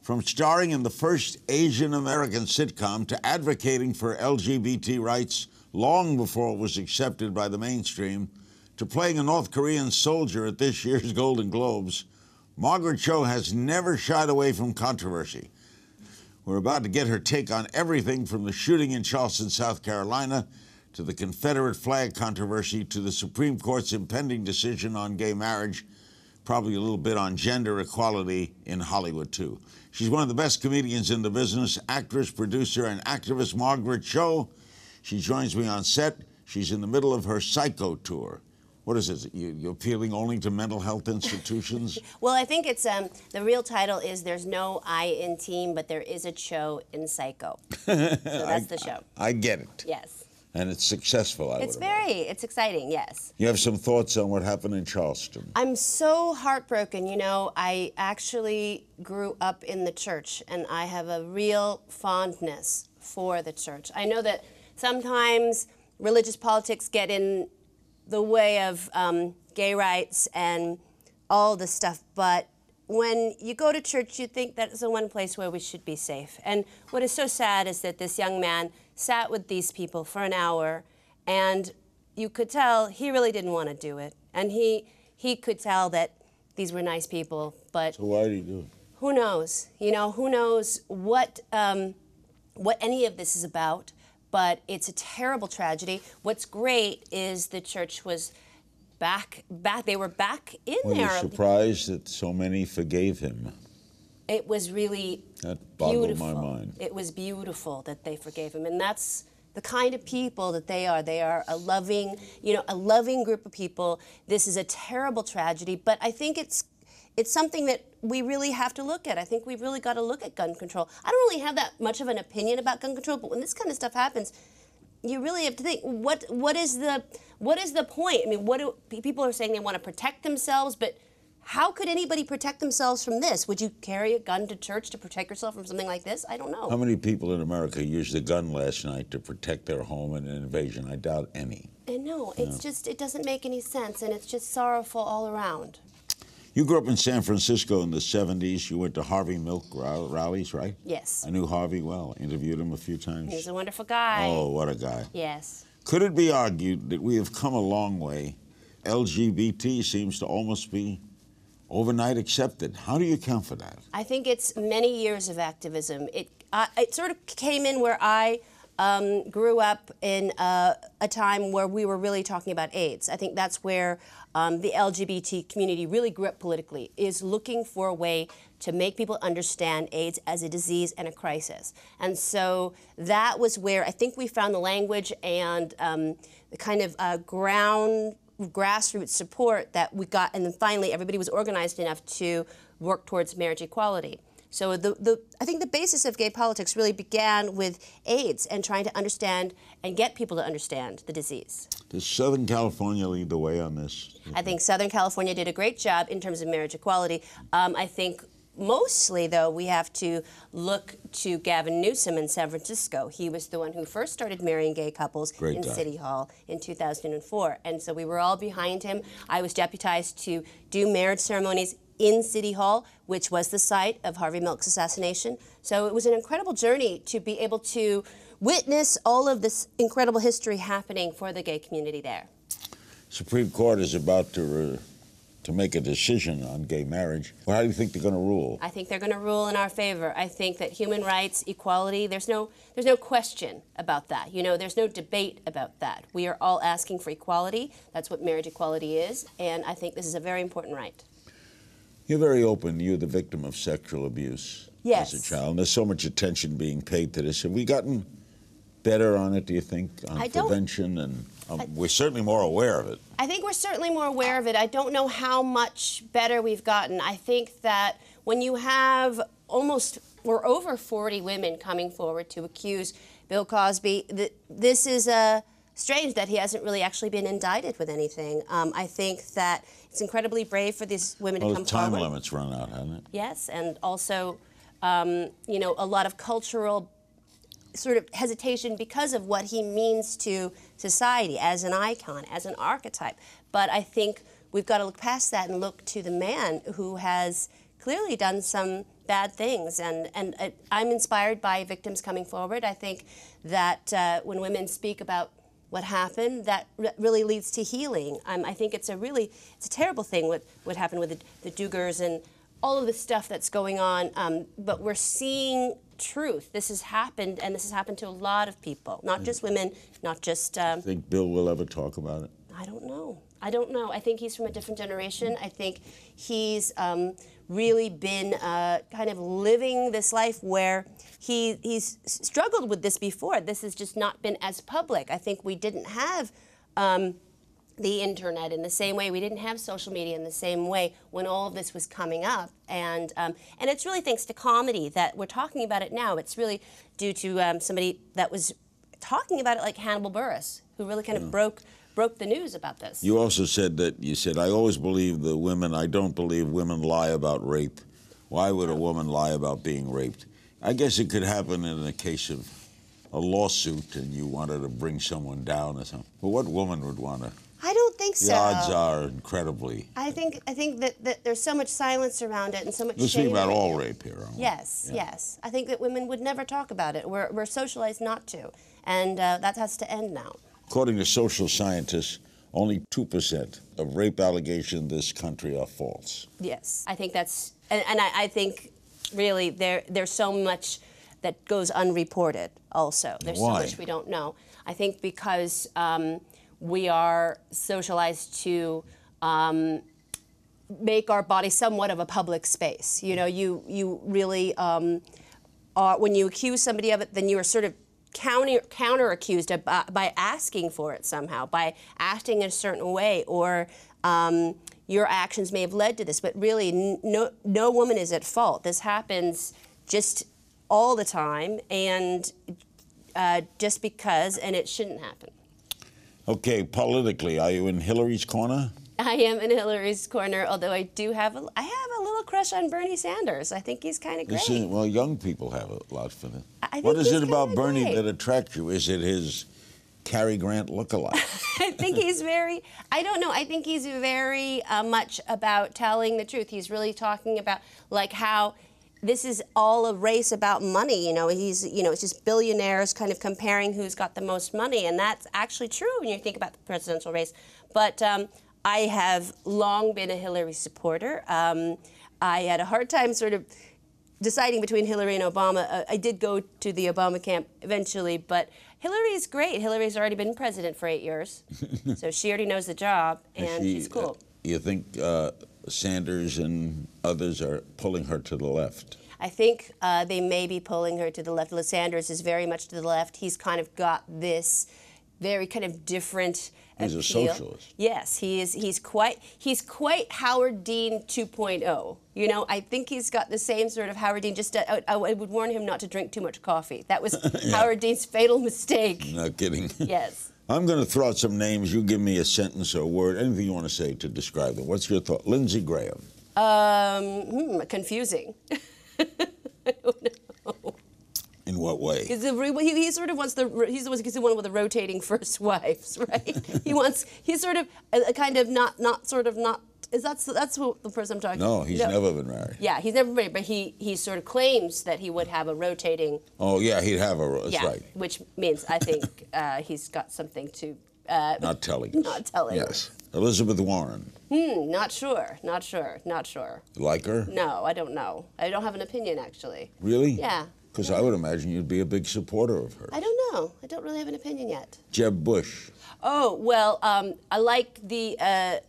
From starring in the first Asian American sitcom to advocating for LGBT rights long before it was accepted by the mainstream, to playing a North Korean soldier at this year's Golden Globes, Margaret Cho has never shied away from controversy. We're about to get her take on everything from the shooting in Charleston, South Carolina, to the Confederate flag controversy, to the Supreme Court's impending decision on gay marriage, probably a little bit on gender equality in Hollywood, too. She's one of the best comedians in the business, actress, producer, and activist Margaret Cho. She joins me on set. She's in the middle of her Psycho tour. What is it? You're appealing only to mental health institutions? Well, I think it's, the real title is There's No I in Team, but there is a Cho in Psycho. So that's the show. I get it. Yes. And it's successful, It's exciting, yes. You have some thoughts on what happened in Charleston? I'm so heartbroken. You know, I actually grew up in the church, and I have a real fondness for the church. I know that sometimes religious politics get in the way of gay rights and all this stuff, but when you go to church, you think that's the one place where we should be safe. And what is so sad is that this young man sat with these people for an hour, and you could tell he really didn't want to do it. And he could tell that these were nice people, but... So why did he do it? Who knows? You know, who knows what any of this is about, but it's a terrible tragedy. What's great is the church was back, they were back in there. Were you surprised that so many forgave him? It was really That boggled beautiful. my mind. It was beautiful that they forgave him, and that's the kind of people that they are. They are a loving, you know, a loving group of people. This is a terrible tragedy, but I think it's something that we really have to look at. I think we've really got to look at gun control. I don't really have that much of an opinion about gun control, but when this kind of stuff happens, you really have to think, what is the point? I mean, people are saying they want to protect themselves, but how could anybody protect themselves from this? Would you carry a gun to church to protect yourself from something like this? I don't know. How many people in America used a gun last night to protect their home in an invasion? I doubt any. I know. It's just, it doesn't make any sense, and it's just sorrowful all around. You grew up in San Francisco in the 70s. You went to Harvey Milk rallies, right? Yes. I knew Harvey well. Interviewed him a few times. He's a wonderful guy. Oh, what a guy. Yes. Could it be argued that we have come a long way? LGBT seems to almost be overnight accepted. How do you account for that? I think it's many years of activism. It sort of came in where I grew up in a time where we were really talking about AIDS. I think that's where the LGBT community really grew up politically, is looking for a way to make people understand AIDS as a disease and a crisis. And so that was where I think we found the language and the kind of grassroots support that we got, and then finally everybody was organized enough to work towards marriage equality. So I think the basis of gay politics really began with AIDS and trying to understand and get people to understand the disease. Does Southern California lead the way on this? I think Southern California did a great job in terms of marriage equality. I think mostly, though, we have to look to Gavin Newsom in San Francisco. He was the one who first started marrying gay couples in City Hall in 2004. And so we were all behind him. I was deputized to do marriage ceremonies in City Hall, which was the site of Harvey Milk's assassination. So it was an incredible journey to be able to witness all of this incredible history happening for the gay community there. Supreme Court is about to make a decision on gay marriage. Well, how do you think they're going to rule? I think they're going to rule in our favor. I think that human rights, equality, there's no question about that. You know, there's no debate about that. We are all asking for equality. That's what marriage equality is, and I think this is a very important right. You're very open. You're the victim of sexual abuse as a child. And there's so much attention being paid to this. Have we gotten better on it, do you think, on prevention? And we're certainly more aware of it. I think we're certainly more aware of it. I don't know how much better we've gotten. I think that when you have we're over 40 women coming forward to accuse Bill Cosby, this is strange that he hasn't really actually been indicted with anything. I think that it's incredibly brave for these women to come forward. The time limit's run out, hasn't it? Yes, and also, you know, a lot of cultural sort of hesitation because of what he means to society as an icon, as an archetype. But I think we've got to look past that and look to the man who has clearly done some bad things. And I'm inspired by victims coming forward. I think that when women speak about what happened, that really leads to healing. I think it's a terrible thing what happened with the Dugars and all of the stuff that's going on. But we're seeing truth. This has happened, and this has happened to a lot of people, not just women, not just... Think Bill will ever talk about it? I don't know. I don't know. I think he's from a different generation. I think he's really been kind of living this life where he's struggled with this before. This has just not been as public. I think we didn't have the internet in the same way. We didn't have social media in the same way when all of this was coming up. And it's really thanks to comedy that we're talking about it now. It's really due to somebody that was talking about it, like Hannibal Buress, who really kind of broke the news about this. You also said I always believe the women, I don't believe women lie about rape. Why would a woman lie about being raped? I guess it could happen in a case of a lawsuit and you wanted to bring someone down or something. But what woman would want to? I don't think so. The odds are incredibly. I think that there's so much silence around it and so much shame. We're speaking about all rape here, aren't we? Yes, yes. I think that women would never talk about it. We're socialized not to. And that has to end now. According to social scientists, only 2% of rape allegations in this country are false. Yes, I think that's, and I think really there's so much that goes unreported also. There's so much we don't know. I think because we are socialized to make our body somewhat of a public space. You know, you really are, when you accuse somebody of it, then you are sort of counter accused by asking for it somehow, by acting in a certain way, or your actions may have led to this, but really no woman is at fault. This happens just all the time, and just because, and it shouldn't happen. Okay, politically, are you in Hillary's corner? I am in Hillary's corner, although I have a little crush on Bernie Sanders. I think he's kind of great. Well, young people have a lot for them. What is it about Bernie that attracts you? Is it his Cary Grant look-alike? I think he's very, I don't know, I think he's very much about telling the truth. He's really talking about like how this is all a race about money. You know, it's just billionaires kind of comparing who's got the most money, and that's actually true when you think about the presidential race. But I have long been a Hillary supporter. I had a hard time sort of deciding between Hillary and Obama. I did go to the Obama camp eventually, but Hillary's great. Hillary's already been president for 8 years, so she already knows the job, and she's cool. You think Sanders and others are pulling her to the left? I think they may be pulling her to the left. Sanders is very much to the left. He's kind of got this very kind of different He's appeal. a socialist. Yes, he is. He's quite Howard Dean 2.0. You know, I think he's got the same sort of Howard Dean. Just I would warn him not to drink too much coffee. That was Howard Dean's fatal mistake. Not kidding. Yes. I'm going to throw out some names. You give me a sentence or a word, anything you want to say to describe them. What's your thought? Lindsey Graham. Confusing. I don't know. In what way? He sort of wants he's the one with the rotating first wives, right? He's sort of a kind of not. That's what the person I'm talking about. No, he's never been married. Yeah, he's never been married, but he sort of claims that he would have a rotating. Oh yeah, he'd have that's right. Which means I think he's got something to. Not telling us. Not telling. Yes. Elizabeth Warren. Not sure. You like her? No, I don't know. I don't have an opinion, actually. Really? Yeah. Because I would imagine you'd be a big supporter of her. I don't know. I don't really have an opinion yet. Jeb Bush. Oh, well, I like the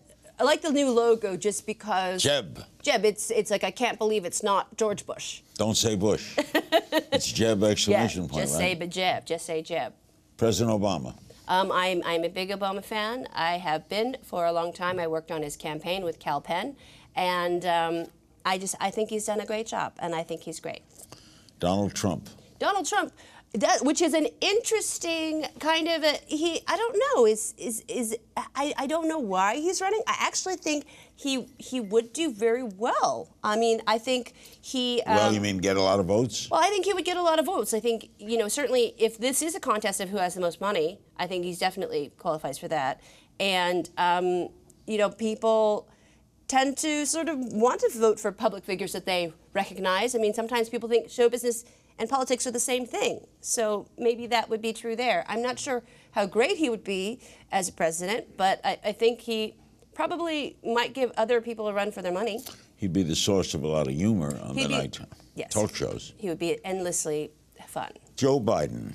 new logo just because. Jeb. Jeb, it's like I can't believe it's not George Bush. Don't say Bush. It's Jeb exclamation point, just right? say Jeb. Just say Jeb. President Obama. I'm a big Obama fan. I have been for a long time. I worked on his campaign with Cal Penn, and I think he's done a great job, and I think he's great. Donald Trump. Donald Trump, which is an interesting kind of I don't know, I don't know why he's running. I actually think he would do very well. I mean, I think he... well, you mean get a lot of votes? Well, I think he would get a lot of votes. I think, you know, certainly if this is a contest of who has the most money, I think he's definitely qualifies for that. And, you know, people... tend to sort of want to vote for public figures that they recognize. I mean, sometimes people think show business and politics are the same thing. So maybe that would be true there. I'm not sure how great he would be as a president, but I think he probably might give other people a run for their money. He'd be the source of a lot of humor on the nighttime talk shows. He would be endlessly fun. Joe Biden.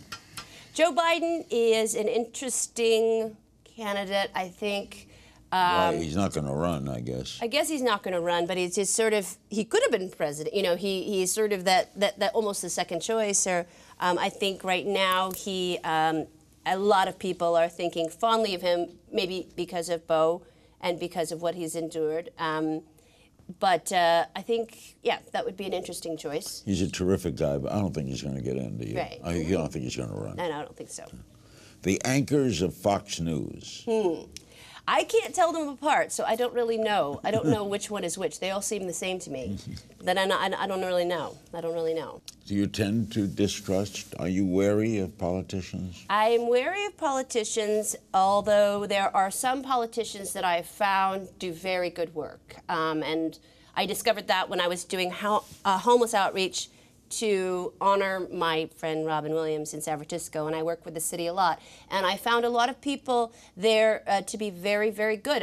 Joe Biden is an interesting candidate, I think. Well, he's not going to run, I guess. I guess he's not going to run, but he's just sort of, he could have been president. You know, he's sort of that almost the second choice. Or I think right now a lot of people are thinking fondly of him, maybe because of Beau and because of what he's endured. But I think, yeah, that would be an interesting choice. He's a terrific guy, but I don't think he's going to get in, do you? Right. You don't think he's going to run? No, I don't think so. The anchors of Fox News. I can't tell them apart, so I don't really know. I don't know which one is which. They all seem the same to me. Then I don't really know. I don't really know. Do you tend to distrust? Are you wary of politicians? I am wary of politicians, although there are some politicians that I've found do very good work. And I discovered that when I was doing homeless outreach to honor my friend Robin Williams in San Francisco, and I work with the city a lot. And I found a lot of people there to be very, very good.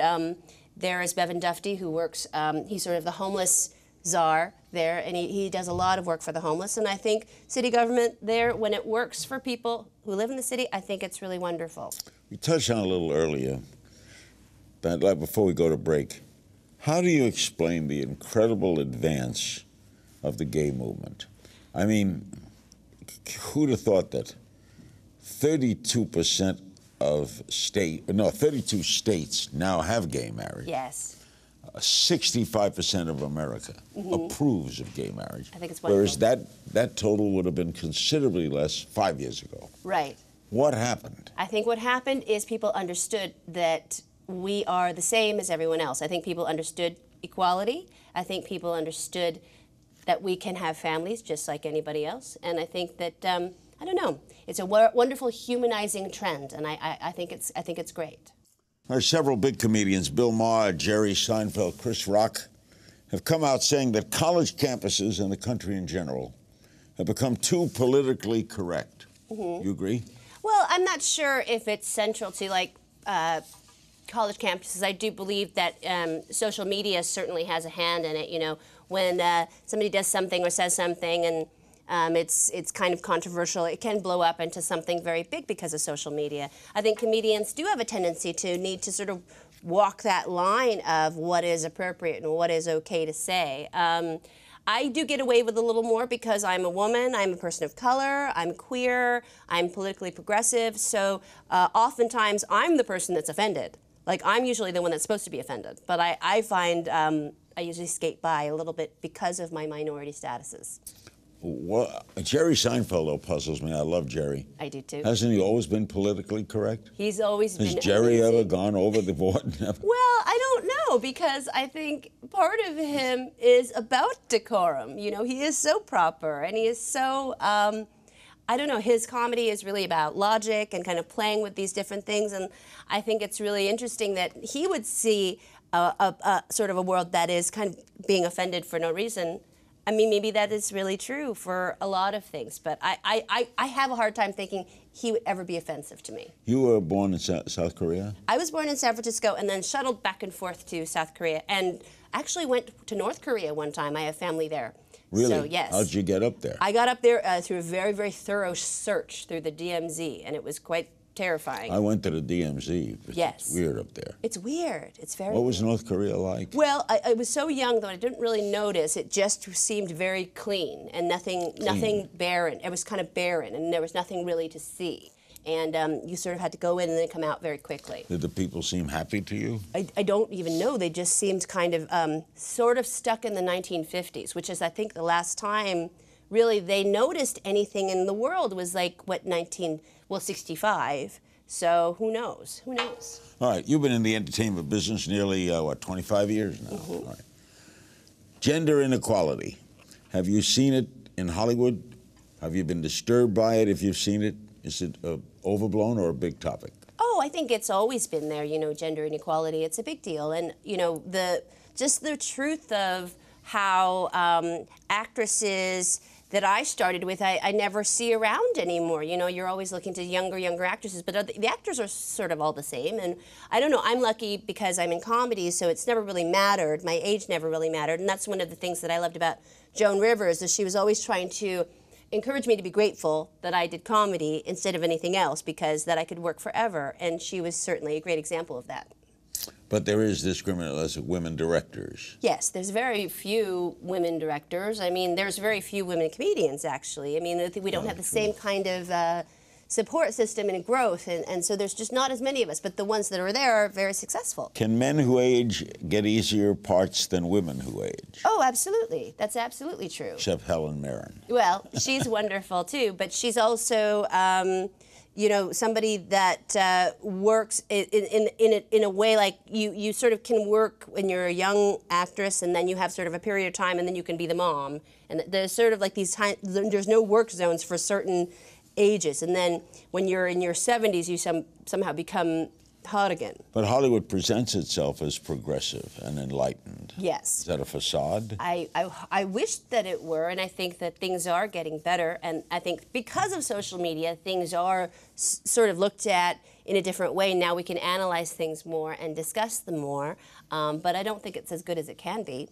There is Bevan Dufty, who works, he's sort of the homeless czar there, and he does a lot of work for the homeless. And I think city government there, when it works for people who live in the city, I think it's really wonderful. We touched on a little earlier, that like before we go to break, how do you explain the incredible advance of the gay movement? I mean, who'd have thought that 32 states now have gay marriage. Yes. 65% of America approves of gay marriage. I think it's wonderful. Whereas that total would have been considerably less 5 years ago. Right. What happened? I think what happened is people understood that we are the same as everyone else. I think people understood equality. I think people understood that we can have families just like anybody else. And I think that, I don't know, it's a wonderful humanizing trend, and I think it's great. There are several big comedians, Bill Maher, Jerry Seinfeld, Chris Rock, have come out saying that college campuses and the country in general have become too politically correct. You agree? Well, I'm not sure if it's central to college campuses. I do believe that social media certainly has a hand in it. You know, when somebody does something or says something and it's kind of controversial, it can blow up into something very big because of social media. I think comedians do have a tendency to need to sort of walk that line of what is appropriate and what is okay to say. I do get away with a little more because I'm a woman, I'm a person of color, I'm queer, I'm politically progressive, so oftentimes I'm the person that's offended. Like, I'm usually the one that's supposed to be offended, but I find I usually skate by a little bit because of my minority statuses. Well, Jerry Seinfeld, though, puzzles me. I love Jerry. I do, too. Hasn't he always been politically correct? He's always been. Has Jerry ever gone over the board? Well, I don't know, because I think part of him is about decorum. You know, he is so proper, and he is so, I don't know, his comedy is really about logic and kind of playing with these different things, and I think it's really interesting that he would see a sort of a world that is kind of being offended for no reason. I mean, maybe that is really true for a lot of things, but I have a hard time thinking he would ever be offensive to me. You were born in South Korea? I was born in San Francisco and then shuttled back and forth to South Korea, and actually went to North Korea one time. I have family there. Really? So, yes. How'd you get up there? I got up there through a very, very thorough search through the DMZ, and it was quite terrifying. I went to the DMZ. Yes. It's weird up there. It's weird. It's very What was weird. North Korea like? Well, I was so young, though, I didn't really notice. It just seemed very clean and nothing barren. It was kind of barren, and there was nothing really to see. And you sort of had to go in and then come out very quickly. Did the people seem happy to you? I don't even know. They just seemed kind of sort of stuck in the 1950s, which is, I think, the last time really they noticed anything in the world was like, what, 65. So who knows? Who knows? All right, you've been in the entertainment business nearly, 25 years now? All right. Gender inequality. Have you seen it in Hollywood? Have you been disturbed by it if you've seen it? Is it overblown or a big topic? Oh, I think it's always been there, you know, gender inequality. It's a big deal. And, you know, the just the truth of how actresses that I started with, I never see around anymore. You know, you're always looking to younger actresses, but the actors are sort of all the same. And I don't know, I'm lucky because I'm in comedy, so it's never really mattered. My age never really mattered. And that's one of the things that I loved about Joan Rivers, is she was always trying to encourage me to be grateful that I did comedy instead of anything else, because that I could work forever. And she was certainly a great example of that. But there is discrimination as women directors. Yes, there's very few women directors. I mean, there's very few women comedians, actually. I mean, we don't have the same kind of support system and growth, and so there's just not as many of us. But the ones that are there are very successful. Can men who age get easier parts than women who age? Oh, absolutely. That's absolutely true. Except Helen Mirren. Well, she's wonderful, too, but she's also... you know, somebody that works in a way like you sort of can work when you're a young actress, and then you have sort of a period of time, and then you can be the mom. And there's sort of like there's no work zones for certain ages. And then when you're in your 70s, you somehow become hot again. But Hollywood presents itself as progressive and enlightened. Yes. Is that a facade? I wish that it were, and I think that things are getting better. And I think because of social media, things are sort of looked at in a different way. Now we can analyze things more and discuss them more, but I don't think it's as good as it can be.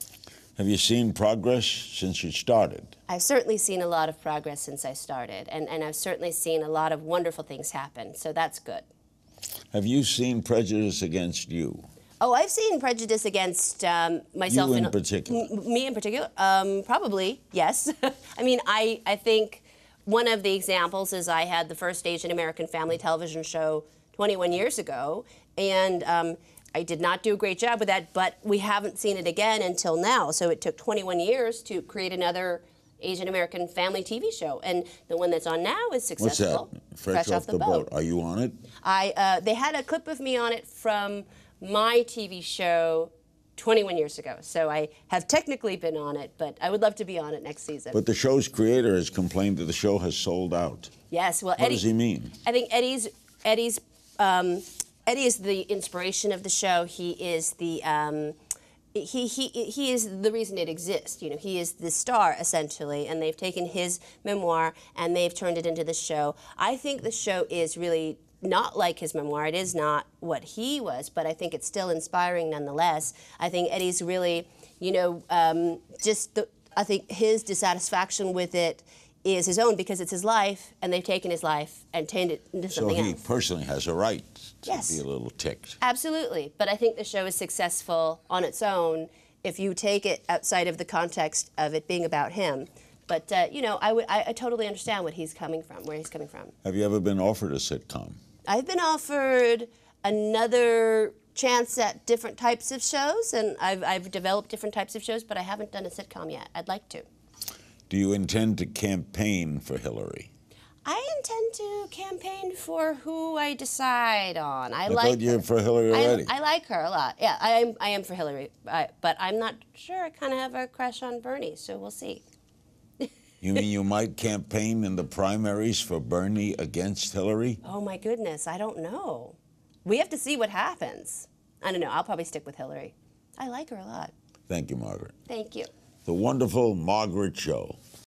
Have you seen progress since you started? I've certainly seen a lot of progress since I started, and I've certainly seen a lot of wonderful things happen, so that's good. Have you seen prejudice against you? Oh, I've seen prejudice against myself. You in particular? Me in particular? Probably, yes. I mean, I think one of the examples is I had the first Asian American family television show 21 years ago, and I did not do a great job with that, but we haven't seen it again until now. So it took 21 years to create another Asian American family TV show, and the one that's on now is successful. What's that? Fresh off the boat. Are you on it? They had a clip of me on it from my TV show 21 years ago, so I have technically been on it, but I would love to be on it next season. But the show's creator has complained that the show has sold out. Yes, well, What does he mean? I think Eddie is the inspiration of the show. He is the he is the reason it exists. You know, he is the star, essentially, and they've taken his memoir and they've turned it into the show. I think the show is really not like his memoir. It is not what he was, but I think it's still inspiring nonetheless. I think Eddie's really, you know, I think his dissatisfaction with it is his own, because it's his life, and they've taken his life and turned it into something else. So he personally has a right to Yes. be a little ticked. Absolutely, but I think the show is successful on its own if you take it outside of the context of it being about him. But you know, I totally understand what he's coming from, where he's coming from. Have you ever been offered a sitcom? I've been offered another chance at different types of shows, and I've developed different types of shows, but I haven't done a sitcom yet. I'd like to. Do you intend to campaign for Hillary? I intend to campaign for who I decide on. I thought you were for Hillary already. I like her a lot. Yeah, I am for Hillary, but I'm not sure. I kind of have a crush on Bernie, so we'll see. You mean you might campaign in the primaries for Bernie against Hillary? Oh my goodness, I don't know. We have to see what happens. I don't know. I'll probably stick with Hillary. I like her a lot. Thank you, Margaret. Thank you. The wonderful Margaret Cho.